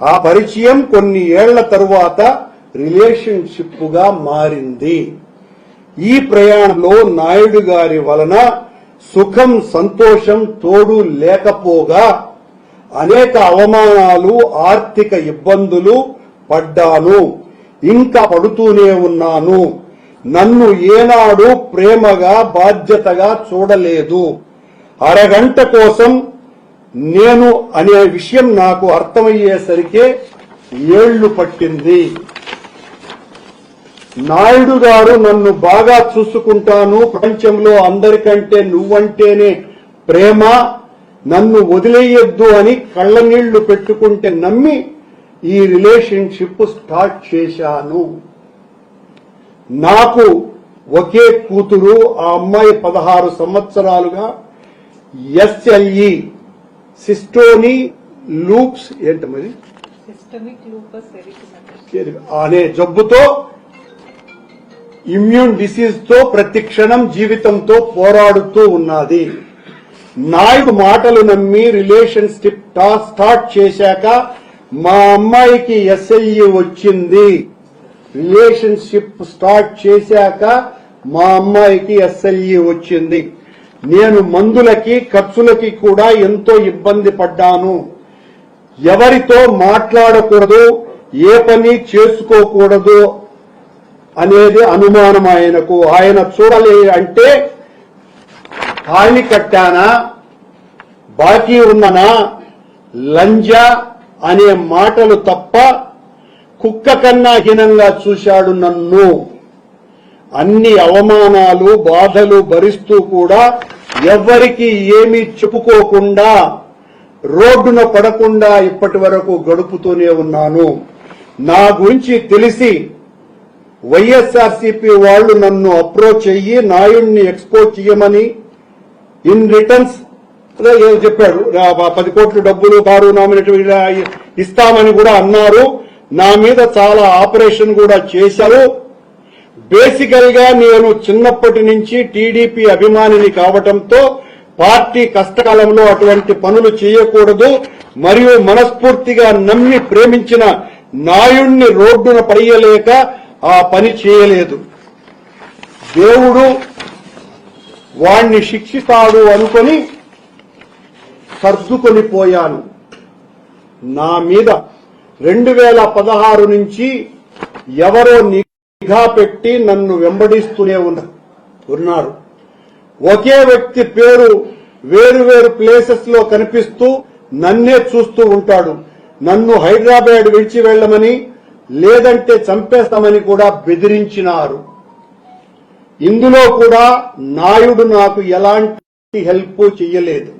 ఆ పరిచయం కొన్ని ఏళ్ల తరువాత రిలేషన్షిప్ గా మారింది. ఈ ప్రయాణంలో నాయుడు గారి వలన సుఖం సంతోషం తోడు లేకపోగా అనేక అవమానాలు ఆర్థిక ఇబ్బందులు పడ్డాను, ఇంకా పడుతూనే ఉన్నాను. నన్ను ఏనాడు ప్రేమగా బాధ్యతగా చూడలేదు. అరగంట కోసం నేను అనే విషయం నాకు అర్థమయ్యేసరికే ఏళ్లు పట్టింది. నాయుడు గారు నన్ను బాగా చూసుకుంటాను, ప్రపంచంలో అందరికంటే నువ్వంటేనే ప్రేమ, నన్ను వదిలేయొద్దు అని కళ్ళనీళ్లు పెట్టుకుంటే నమ్మి ఈ రిలేషన్షిప్ స్టార్ట్ చేశాను. నాకు ఒకే కూతురు, ఆ అమ్మాయి 16 సంవత్సరాలుగా SLE సిస్టోని లూప్స్ ఏంటది అనే జబ్బుతో ఇమ్యూన్ డిసీజ్ తో ప్రతి క్షణం జీవితంతో పోరాడుతూ ఉన్నది. నాయుడు మాటలు నమ్మి రిలేషన్షిప్ స్టార్ట్ చేశాక మా అమ్మాయికి SLE వచ్చింది. రిలేషన్షిప్ స్టార్ట్ చేశాక మా అమ్మాయికి SLE వచ్చింది. నేను మందులకి ఖర్చులకి కూడా ఎంతో ఇబ్బంది పడ్డాను. ఎవరితో మాట్లాడకూడదు, ఏ పని చేసుకోకూడదు అనేది అనుమానం ఆయనకు. ఆయన చూడలే అంటే హాని కట్టానా, బాకీ ఉన్ననా, లంజా అనే మాటలు తప్ప కుక్క కన్నా హీనంగా చూశాడు నన్ను. అన్ని అవమానాలు బాధలు భరిస్తూ కూడా ఎవ్వరికి ఏమీ చెప్పుకోకుండా రోడ్డున పడకుండా ఇప్పటి వరకు గడుపుతూనే ఉన్నాను. నా గురించి తెలిసి వైఎస్ఆర్సీపీ వాళ్లు నన్ను అప్రోచ్ అయ్యి నాయుడిని ఎక్స్పోజ్ చేయమని ఇన్ రిటర్న్స్ చెప్పాడు. 10 కోట్ల డబ్బులు కారు నామినేట్ ఇస్తామని కూడా అన్నారు. నా మీద చాలా ఆపరేషన్ కూడా చేశారు. బేసికల్ గా నేను చిన్నప్పటి నుంచి టీడీపీ అభిమానిని కావటంతో పార్టీ కష్టకాలంలో అటువంటి పనులు చేయకూడదు మరియు మనస్ఫూర్తిగా నమ్మి ప్రేమించిన నాయుణ్ణి రోడ్డున పడేయలేక ఆ పని చేయలేదు. దేవుడు వాణ్ణి శిక్షిస్తాడు అనుకొని సర్దుకొని పోయాను. నా మీద 2016 నుంచి ఎవరో నిఘా పెట్టి నన్ను వెంబడిస్తూనే ఉన్నారు. ఒకే వ్యక్తి పేరు వేరు ప్లేసెస్ లో కనిపిస్తూ నన్నే చూస్తూ ఉంటాడు. నన్ను హైదరాబాద్ విడిచి వెళ్లమని లేదంటే చంపేస్తామని కూడా బెదిరించినారు. ఇందులో కూడా నాయుడు నాకు ఎలాంటి హెల్ప్ చేయలేదు.